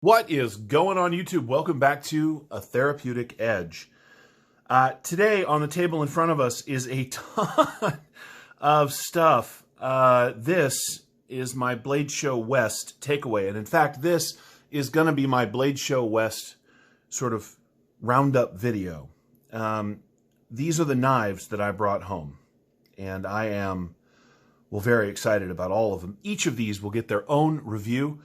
What is going on YouTube? Welcome back to A Therapeutic Edge. Today on the table in front of us is a ton of stuff. This is my Blade Show West takeaway. And in fact, this is going to be my Blade Show West sort of roundup video. These are the knives that I brought home. And I am, very excited about all of them. Each of these will get their own review.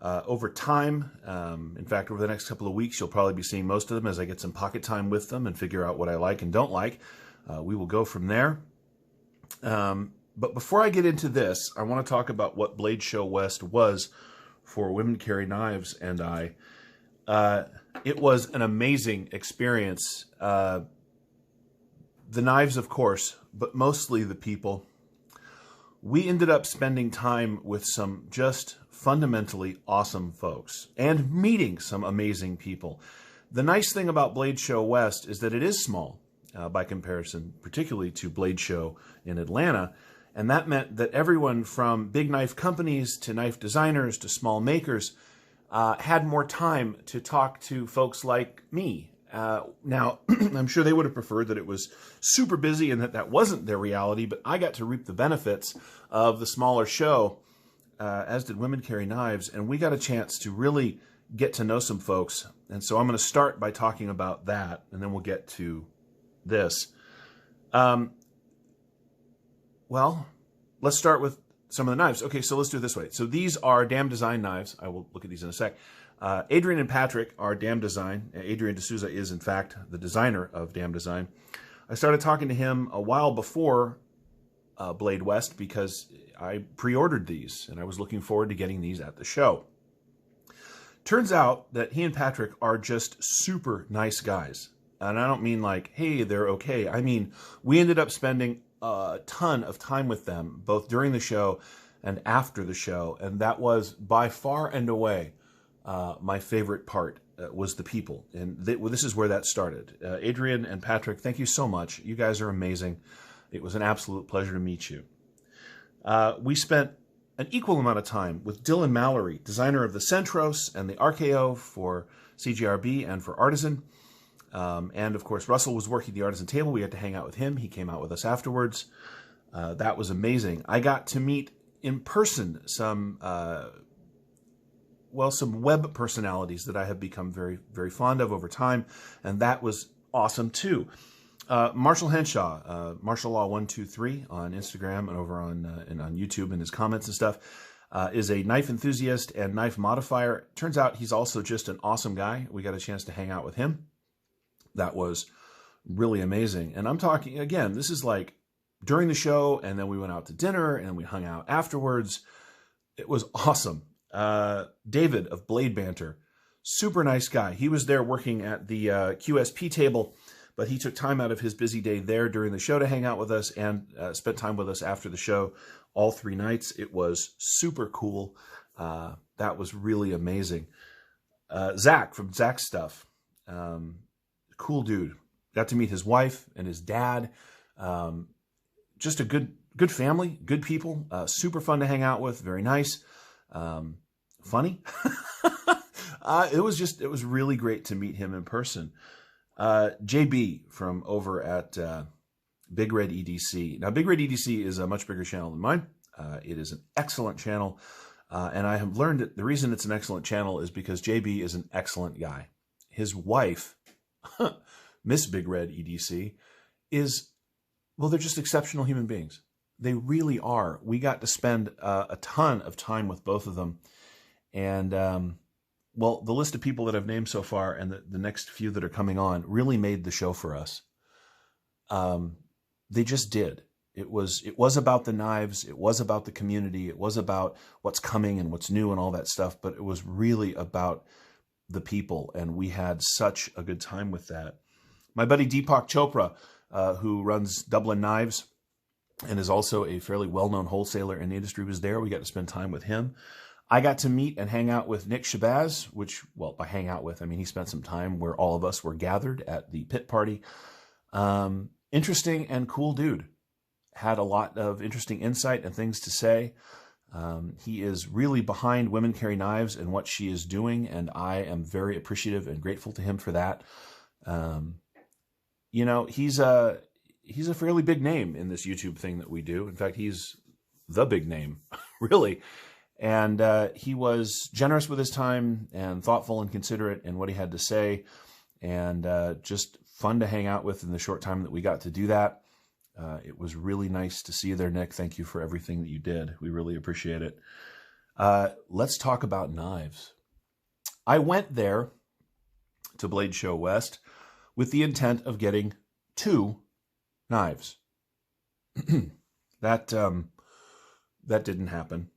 Over time, in fact, over the next couple of weeks, you'll probably be seeing most of them as I get some pocket time with them and figure out what I like and don't like. We will go from there. But before I get into this, I want to talk about what Blade Show West was for Women Carry Knives and I. It was an amazing experience. The knives, of course, but mostly the people. We ended up spending time with some just fundamentally awesome folks and meeting some amazing people. The nice thing about Blade Show West is that it is small by comparison, particularly to Blade Show in Atlanta. And that meant that everyone from big knife companies to knife designers to small makers had more time to talk to folks like me. Now, I'm sure they would have preferred that it was super busy and that wasn't their reality, but I got to reap the benefits of the smaller show, as did Women Carry Knives, and we got a chance to really get to know some folks. And so I'm going to start by talking about that, and then we'll get to this. Well, let's start with some of the knives. Okay, so let's do it this way. So these are Damn Design knives. I will look at these in a sec. Adrian and Patrick are Damn Design. Adrian D'Souza is, in fact, the designer of Damn Design. I started talking to him a while before Blade West because I pre-ordered these, and I was looking forward to getting these at the show. Turns out that he and Patrick are just super nice guys. And I don't mean like, hey, they're okay. I mean, we ended up spending a ton of time with them, both during the show and after the show, and that was by far and away my favorite part was the people, and this is where that started. Adrian and Patrick, thank you so much. You guys are amazing. It was an absolute pleasure to meet you. We spent an equal amount of time with Dylan Mallery, designer of the Centros and the RKO for CGRB and for Artisan. And of course, Russell was working the Artisan table. We had to hang out with him. He came out with us afterwards. That was amazing. I got to meet in person some web personalities that I have become very, very fond of over time, and that was awesome too. Marshall Henshaw, Martial Law 123 on Instagram and over on YouTube in his comments and stuff, is a knife enthusiast and knife modifier. Turns out he's also just an awesome guy. We got a chance to hang out with him. That was really amazing. And I'm talking, again, this is like during the show, and then we went out to dinner, and we hung out afterwards. It was awesome. David of Blade Banter, super nice guy. He was there working at the QSP table, but he took time out of his busy day there during the show to hang out with us and spent time with us after the show all 3 nights. It was super cool. That was really amazing. Zach from Zach Stuff, cool dude. Got to meet his wife and his dad. Just a good family, good people, super fun to hang out with, very nice. Funny. It was really great to meet him in person. JB from over at BigRedEDC. Now, BigRedEDC is a much bigger channel than mine. It is an excellent channel, and I have learned that the reason it's an excellent channel is because JB is an excellent guy. His wife, Miss BigRedEDC, is, well, they're just exceptional human beings. They really are. We got to spend a ton of time with both of them. And, well, the list of people that I've named so far and the next few that are coming on really made the show for us. They just did. It was about the knives. It was about the community. It was about what's coming and what's new and all that stuff. But it was really about the people. And we had such a good time with that. My buddy Deepak Chopra, who runs Dublin Knives and is also a fairly well-known wholesaler in the industry, was there. We got to spend time with him. I got to meet and hang out with Nick Shabazz, which, well, by hang out with, I mean he spent some time where all of us were gathered at the pit party. Interesting and cool dude. Had a lot of interesting insight and things to say. He is really behind Women Carry Knives and what she is doing, and I am very appreciative and grateful to him for that. You know, he's a fairly big name in this YouTube thing that we do. In fact, he's the big name, really. And he was generous with his time and thoughtful and considerate in what he had to say, and just fun to hang out with in the short time that we got to do that. It was really nice to see you there, Nick. Thank you for everything that you did. We really appreciate it. Let's talk about knives. I went there to Blade Show West with the intent of getting 2 knives. That didn't happen.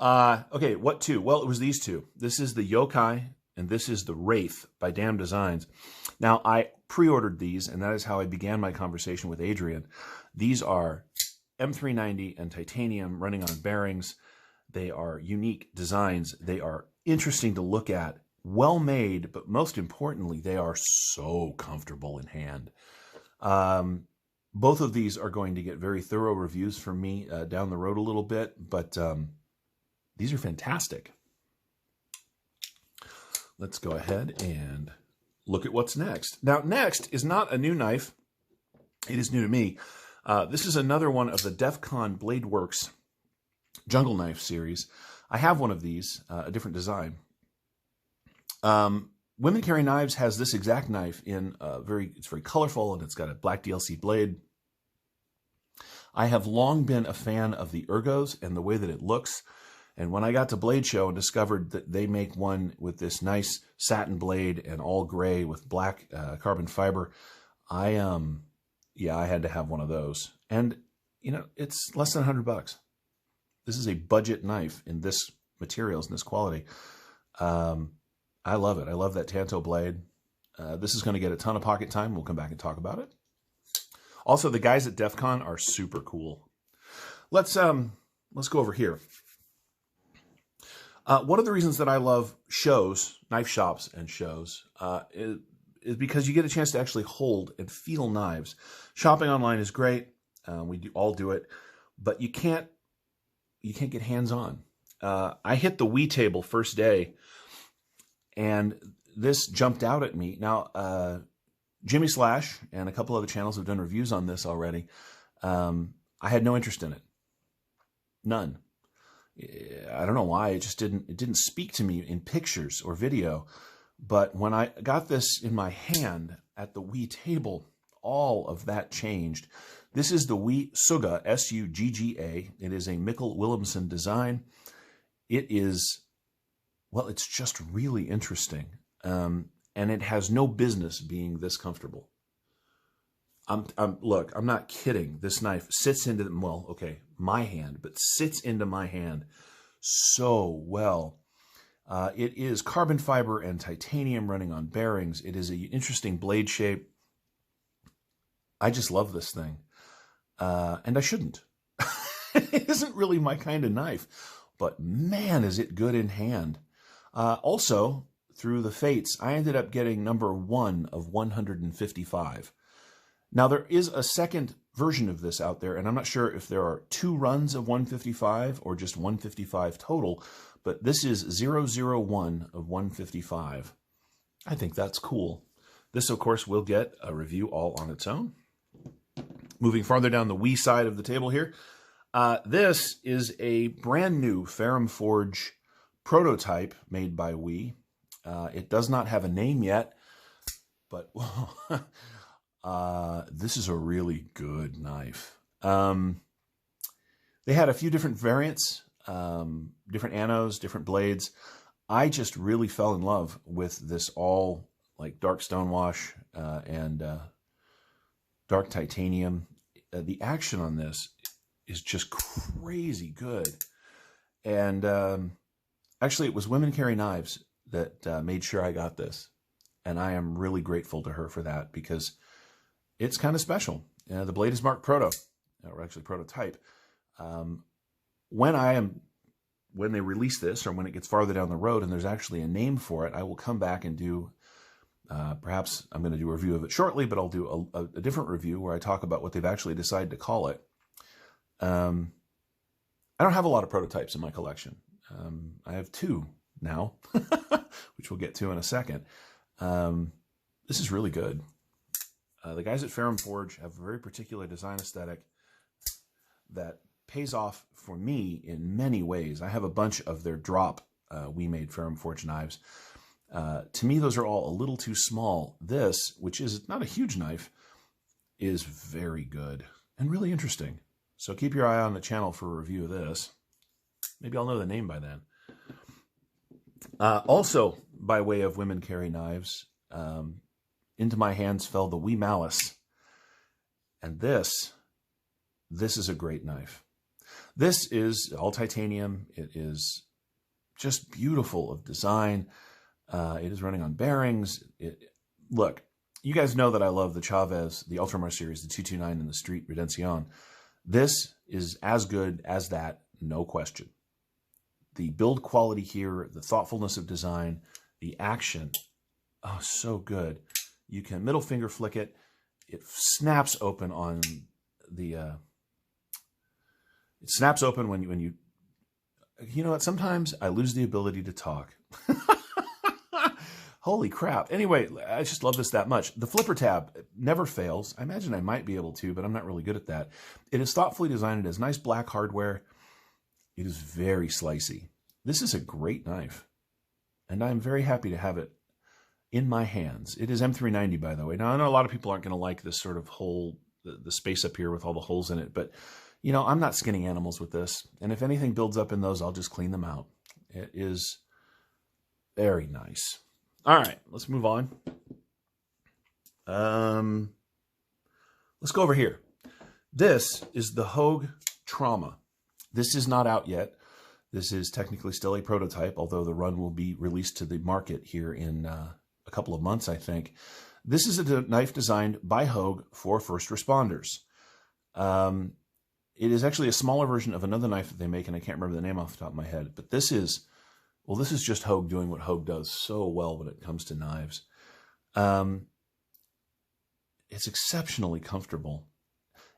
Okay, what 2? Well, it was these 2. This is the Yokai, and this is the Wraith by Damn Designs. Now, I pre-ordered these, and that is how I began my conversation with Adrian. These are M390 and titanium running on bearings. They are unique designs. They are interesting to look at, well made, but most importantly, they are so comfortable in hand. Both of these are going to get very thorough reviews from me down the road a little bit, but these are fantastic. Let's go ahead and look at what's next. Now, next is not a new knife. It is new to me. This is another one of the DEF CON Blade Works Jungle Knife series. I have one of these, a different design. Women Carry Knives has this exact knife in it's very colorful, and it's got a black DLC blade. I have long been a fan of the ergos and the way that it looks. And when I got to Blade Show and discovered that they make one with this nice satin blade and all gray with black carbon fiber, I had to have one of those. And, you know, it's less than $100. This is a budget knife in this materials and this quality. I love it. I love that Tanto blade. This is going to get a ton of pocket time. We'll come back and talk about it. Also, the guys at DEF CON are super cool. Let's go over here. One of the reasons that I love shows, knife shops and shows, is because you get a chance to actually hold and feel knives. Shopping online is great. We all do it, but you can't get hands-on. I hit the Wii table first day, and this jumped out at me. Now, Jimmy Slash and a couple other channels have done reviews on this already. I had no interest in it. None. I don't know why. It didn't speak to me in pictures or video. But when I got this in my hand at the Wii table, all of that changed. This is the Wii Sugga, S-U-G-G-A. It is a Mikkel Wilhelmsen design. It is, well, it's just really interesting. And it has no business being this comfortable. Look, I'm not kidding. This knife sits into, well, okay, my hand, but sits into my hand so well. It is carbon fiber and titanium running on bearings. It is an interesting blade shape. I just love this thing. And I shouldn't. It isn't really my kind of knife, but man, is it good in hand. Also, through the fates, I ended up getting number 1 of 155. Now, there is a second version of this out there, and I'm not sure if there are 2 runs of 155 or just 155 total, but this is 001 of 155. I think that's cool. This, of course, will get a review all on its own. Moving farther down the Wii side of the table here, this is a brand new Ferrum Forge prototype made by Wii. It does not have a name yet, but this is a really good knife. They had a few different variants, different anodes, different blades. I just really fell in love with this all like dark stonewash and dark titanium. The action on this is just crazy good. And actually, it was Women Carry Knives that made sure I got this. And I am really grateful to her for that because it's kind of special. The blade is marked Proto, or actually Prototype. When they release this, or when it gets farther down the road and there's actually a name for it, I will come back and do, perhaps I'm going to do a review of it shortly, but I'll do a different review where I talk about what they've actually decided to call it. I don't have a lot of prototypes in my collection. I have 2 now, which we'll get to in a second. This is really good. The guys at Ferrum Forge have a very particular design aesthetic that pays off for me in many ways. I have a bunch of their drop We Made Ferrum Forge knives. To me, those are all a little too small. This, which is not a huge knife, is very good and really interesting. So keep your eye on the channel for a review of this. Maybe I'll know the name by then. Also, by way of women carry knives, into my hands fell the Wee Malice. And this is a great knife. This is all titanium. It is just beautiful of design. It is running on bearings. Look, you guys know that I love the Shabazz, the Ultramar series, the 229 and the Street Redemption. This is as good as that, no question. The build quality here, the thoughtfulness of design, the action, oh, so good. You can middle finger flick it. It snaps open on the... it snaps open when you... You know what? Sometimes I lose the ability to talk. Holy crap. Anyway, I just love this that much. The flipper tab never fails. I imagine I might be able to, but I'm not really good at that. It is thoughtfully designed. It has nice black hardware. It is very slicey. This is a great knife, and I'm very happy to have it in my hands. It is M390, by the way. Now, I know a lot of people aren't going to like this sort of hole, the space up here with all the holes in it, but, you know, I'm not skinning animals with this, and if anything builds up in those, I'll just clean them out. It is very nice. All right, let's move on. Let's go over here. This is the Hogue Trauma. This is not out yet. This is technically still a prototype, although the run will be released to the market here in a couple of months, I think. This is a knife designed by Hogue for first responders. It is actually a smaller version of another knife that they make, and I can't remember the name off the top of my head, but this is... Well, this is just Hogue doing what Hogue does so well when it comes to knives. It's exceptionally comfortable.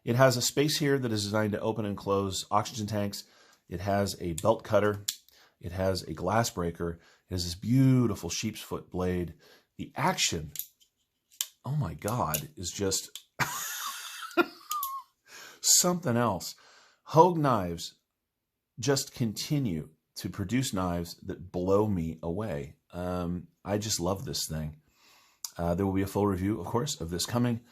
It has a space here that is designed to open and close oxygen tanks. It has a belt cutter. It has a glass breaker. It has this beautiful sheep's foot blade. The action, oh my God, is just something else. Hogue knives just continue to produce knives that blow me away. I just love this thing. There will be a full review, of course, of this coming.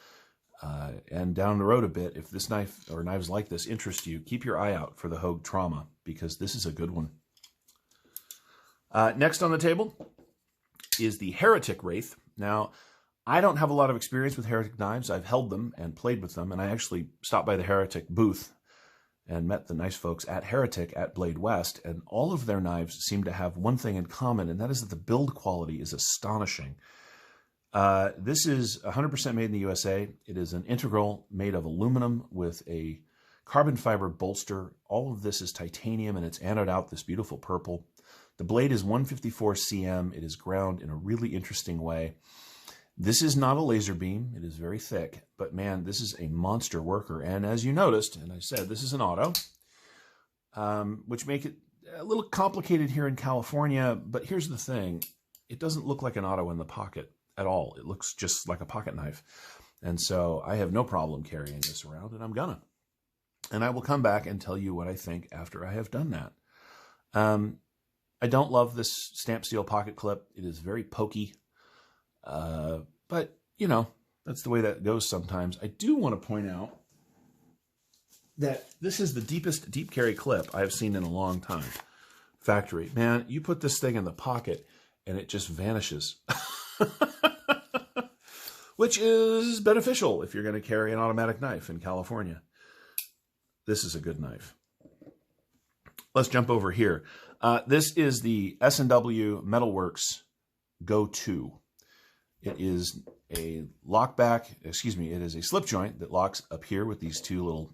And down the road a bit, if this knife or knives like this interest you, keep your eye out for the Hogue Trauma, because this is a good one. Next on the table is the Heretic Wraith. Now, I don't have a lot of experience with Heretic knives. I've held them and played with them, and I actually stopped by the Heretic booth and met the nice folks at Heretic at Blade West, and all of their knives seem to have one thing in common, and that is that the build quality is astonishing. This is 100% made in the USA. It is an integral made of aluminum with a carbon fiber bolster. All of this is titanium, and it's anoded out this beautiful purple. The blade is 154 cm. It is ground in a really interesting way. This is not a laser beam. It is very thick, but man, this is a monster worker. And as you noticed, and I said, this is an auto, which make it a little complicated here in California. But here's the thing. It doesn't look like an auto in the pocket at all. It looks just like a pocket knife. And so I have no problem carrying this around, and I'm gonna. And I will come back and tell you what I think after I have done that. I don't love this stamp steel pocket clip. It is very pokey. But, you know, that's the way that goes sometimes. I do want to point out that this is the deepest deep carry clip I've seen in a long time. Factory. Man, you put this thing in the pocket and it just vanishes. Which is beneficial if you're going to carry an automatic knife in California. This is a good knife. Let's jump over here. This is the S&W Metalworks Go 2. It is a lockback, excuse me, it is a slip joint that locks up here with these two little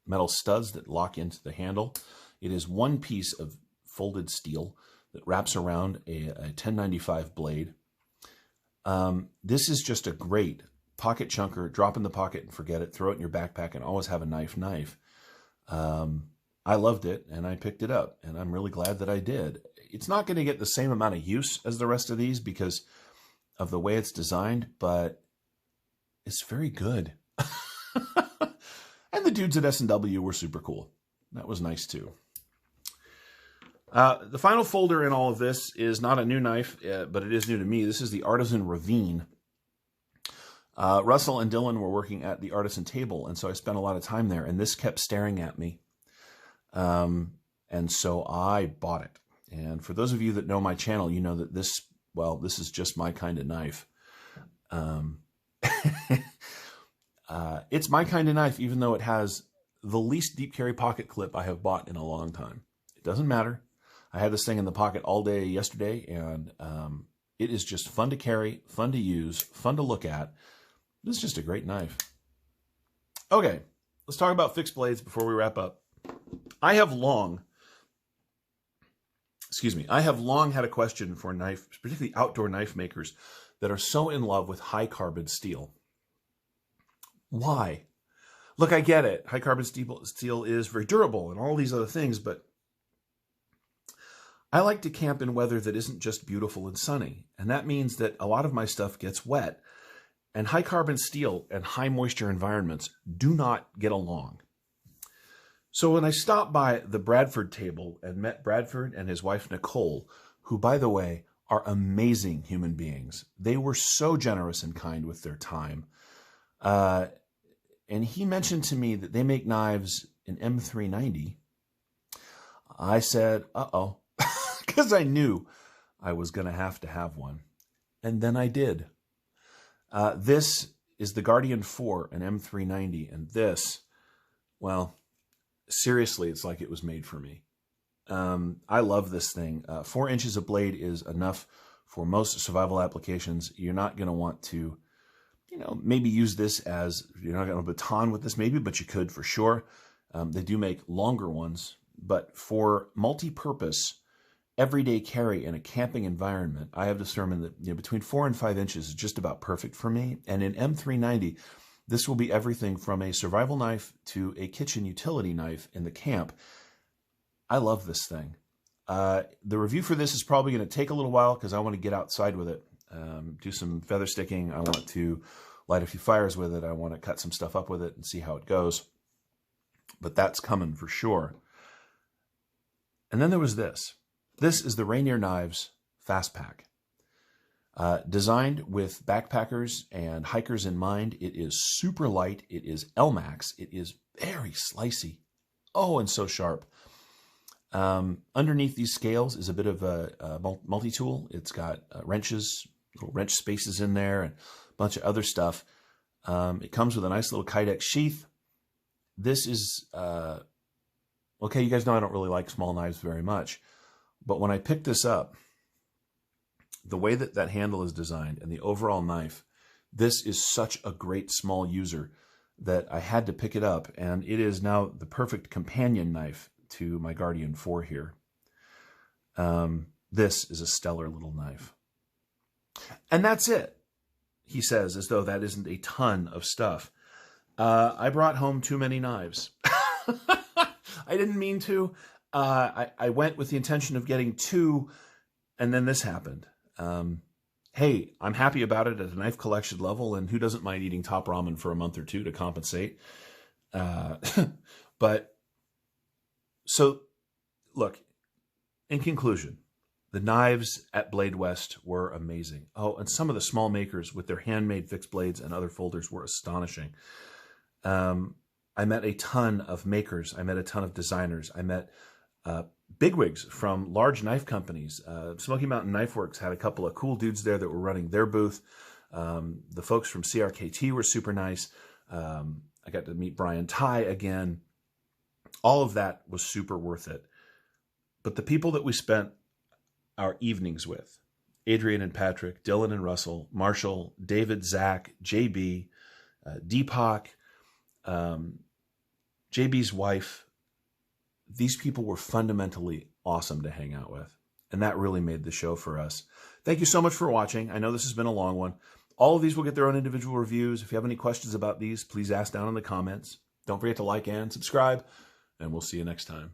metal studs that lock into the handle. It is one piece of folded steel that wraps around a 1095 blade. This is just a great pocket chunker. Drop in the pocket and forget it. Throw it in your backpack and always have a knife. I loved it, and I picked it up, and I'm really glad that I did. It's not going to get the same amount of use as the rest of these because of the way it's designed, but it's very good. And the dudes at S&W were super cool. That was nice, too. The final folder in all of this is not a new knife, but it is new to me. This is the Artisan Ravine. Russell and Dylan were working at the Artisan table, and so I spent a lot of time there, and this kept staring at me. And so I bought it. And for those of you that know my channel, you know that this is just my kind of knife. It's my kind of knife, even though it has the least deep carry pocket clip I have bought in a long time. It doesn't matter. I had this thing in the pocket all day yesterday, and it is just fun to carry, fun to use, fun to look at. This is just a great knife. Okay, let's talk about fixed blades before we wrap up. I have long had a question for knife, particularly outdoor knife makers that are so in love with high carbon steel. Why? Look, I get it. High carbon steel is very durable and all these other things, but I like to camp in weather that isn't just beautiful and sunny. And that means that a lot of my stuff gets wet. And high carbon steel and high moisture environments do not get along. So when I stopped by the Bradford table and met Bradford and his wife, Nicole, who, by the way, are amazing human beings. They were so generous and kind with their time. And he mentioned to me that they make knives in M390. I said, uh-oh, because I knew I was going to have one. And then I did. This is the Guardian 4, an M390. And this, well, seriously, it's like it was made for me. I love this thing. 4 inches of blade is enough for most survival applications. You're not going to want to, maybe use this as, you're not going to baton with this maybe, but you could for sure. They do make longer ones, but for multi-purpose, everyday carry in a camping environment, I have determined that between 4 and 5 inches is just about perfect for me. And in M390, this will be everything from a survival knife to a kitchen utility knife in the camp. I love this thing. The review for this is probably going to take a little while because I want to get outside with it, do some feather sticking. I want to light a few fires with it. I want to cut some stuff up with it and see how it goes. But that's coming for sure. And then there was this. This is the Rainier Knives Fast Pack. Designed with backpackers and hikers in mind. It is super light. It is L-Max. It is very slicey. Oh, and so sharp. Underneath these scales is a bit of a multi-tool. It's got wrenches, little wrench spaces in there, and a bunch of other stuff. It comes with a nice little Kydex sheath. This is, okay, you guys know I don't really like small knives very much. But when I picked this up, the way that that handle is designed and the overall knife, this is such a great small user that I had to pick it up. And it is now the perfect companion knife to my Guardian 4 here. This is a stellar little knife. And that's it, he says, as though that isn't a ton of stuff. I brought home too many knives. I didn't mean to. I went with the intention of getting 2, and then this happened. Hey, I'm happy about it at a knife collection level, and who doesn't mind eating top ramen for a month or 2 to compensate? But, so, look, in conclusion, the knives at Blade West were amazing. Oh, and some of the small makers with their handmade fixed blades and other folders were astonishing. I met a ton of makers. I met a ton of designers. I met bigwigs from large knife companies. Smoky Mountain Knife Works had a couple of cool dudes there that were running their booth. The folks from CRKT were super nice. I got to meet Brian Ty again. All of that was super worth it. But the people that we spent our evenings with, Adrian and Patrick, Dylan and Russell, Marshall, David, Zach, JB, Deepak, JB's wife, these people were fundamentally awesome to hang out with. And that really made the show for us. Thank you so much for watching. I know this has been a long one. All of these will get their own individual reviews. If you have any questions about these, please ask down in the comments. Don't forget to like and subscribe, and we'll see you next time.